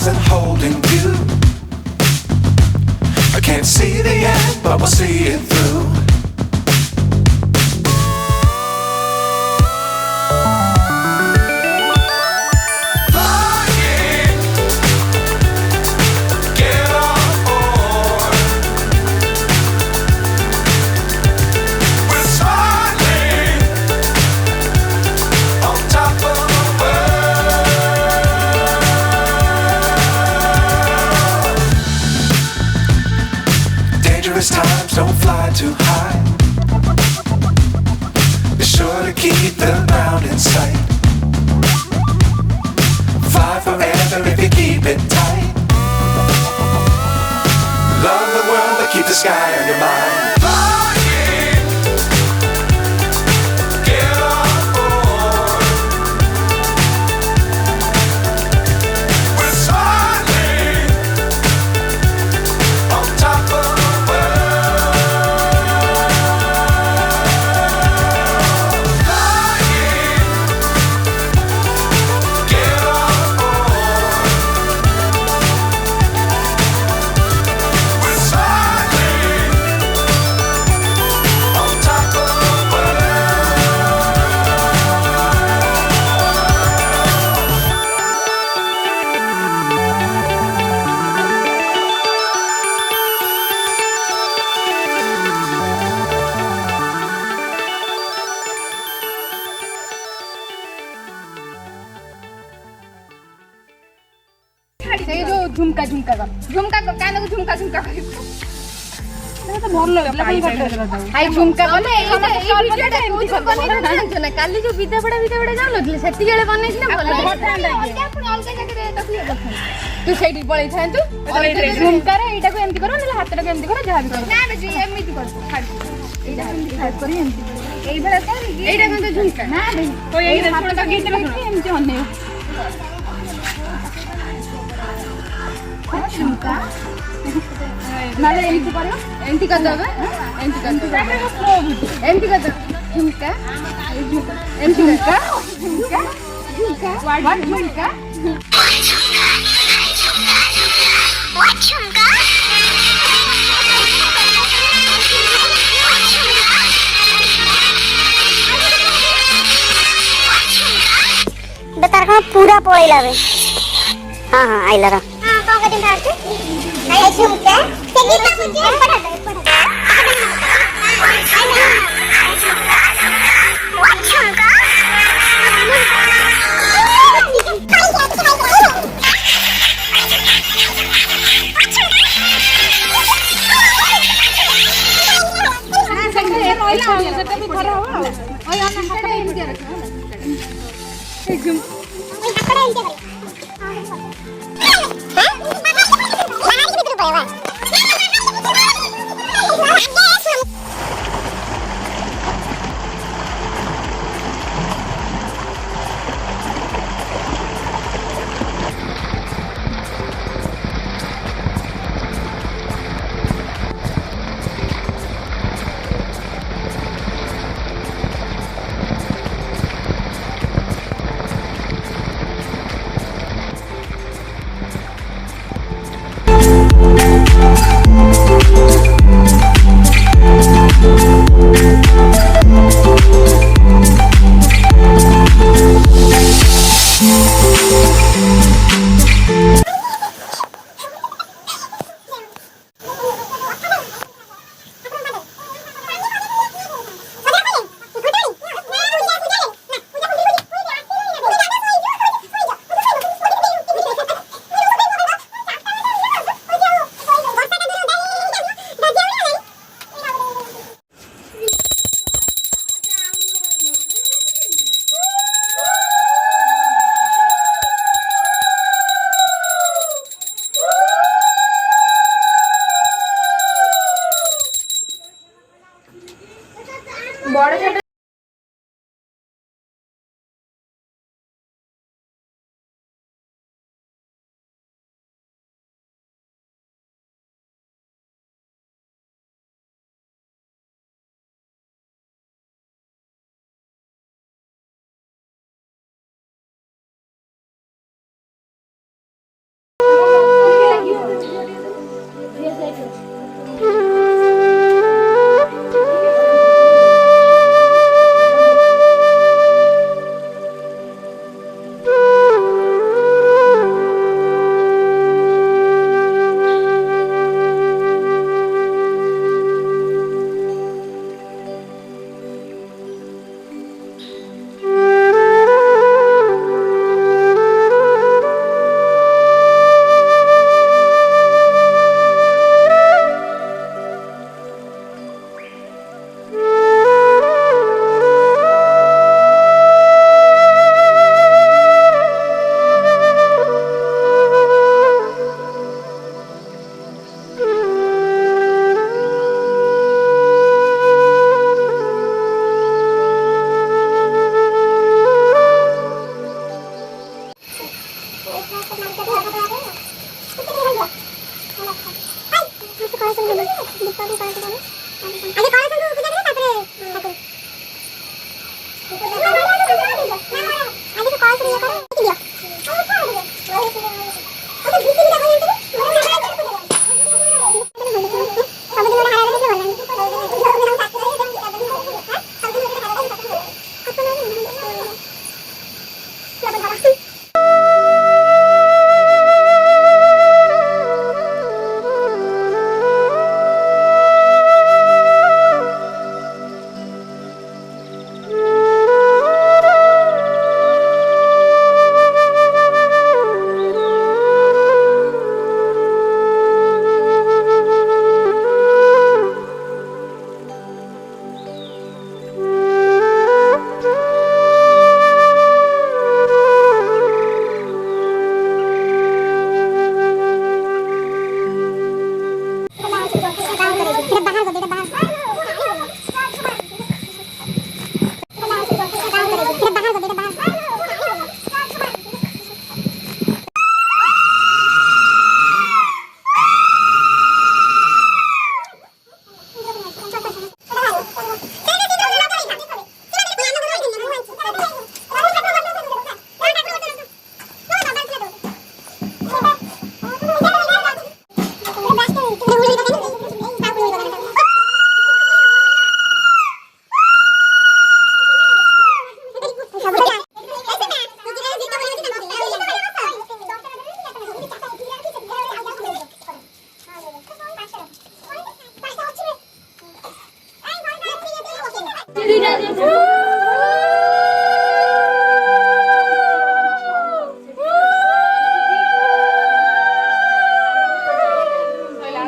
arms and holding you. I can't see the end, but we'll see it through. Times don't fly too high. Be sure to keep the ground in sight. Fly forever if you keep it tight. Love the world but keep the sky on your mind. झुमका झुमका झुमका कान को झुमका झुमका तो भल high झुमका बने ए वीडियोटा बने ना काली जो विद्या पड़ा जाऊ नथले सेति गेले बनै छिना भल आपण अलगा जगह तक तू सेठी पळै थां तू झुमका रे एटा को एमती करो नले हातटा को एमती करो जहा भी करो ना बे एमती कर एटा एमती खास करी एमती एई भला कर एटा को झुमका ना बे ओ एई छोड़ तो गीत एमती होने झुमका नाले एमती करो एमती कर दबे एमती कर झुमका एमती झुमका झुमका व्हाट झुमका व्हाट झुमका बेतार का पूरा पळैला बे हां हां आइला रा दिन भारते नहीं झुमका ते गीता मुझे पढ़ा दे झुमका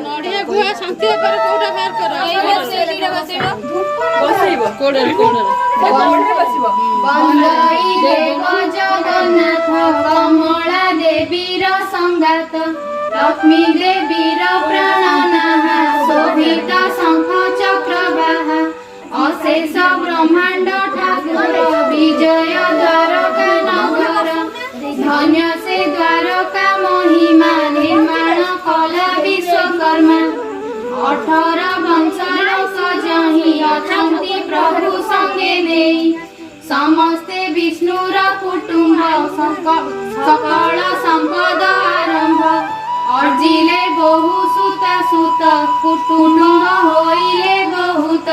ନଡ଼ିଆ ଗୁଆ ଶାନ୍ତି ଉପରେ କୋଉଟା ବାହାର କର ବସେଇବ କୋଡରେ ବସିବ ବନ୍ଦଇ ଦେବ ଜଗନ୍ନାଥ କମଳା ଦେବୀର ସଂଗାତ ଲକ୍ଷ୍ମୀ ଦେବୀର ପ୍ରାଣନାହା ଶୋଭିତ ଶଙ୍ଖ ଚକ୍ରବାହା ଅଶେଷ ବ୍ରହ୍ମାଣ୍ଡ ଠାକୁର ବିଜୟ ଦ୍ୱାରକା ନଗର ଧନ୍ୟ ସେ ଦ୍ୱାରକା ମହିମା ନିର୍ମାଣ କଲା ବିଶ୍ୱକର୍ମା 18 ବଂଶ ଲୋକ ଯହିଁ ଅଛନ୍ତି ପ୍ରଭୁ ସଙ୍ଗେ ନେଇ ସମସ୍ତେ ବିଷ୍ଣୁର କୁଟୁମ୍ବ ସକଳ ସମ୍ପଦ ଆରମ୍ଭ ଅର୍ଜିଲେ ବହୁ ସୁତ କୁଟୁମ୍ବ ହୋଇଲେ ବହୁତ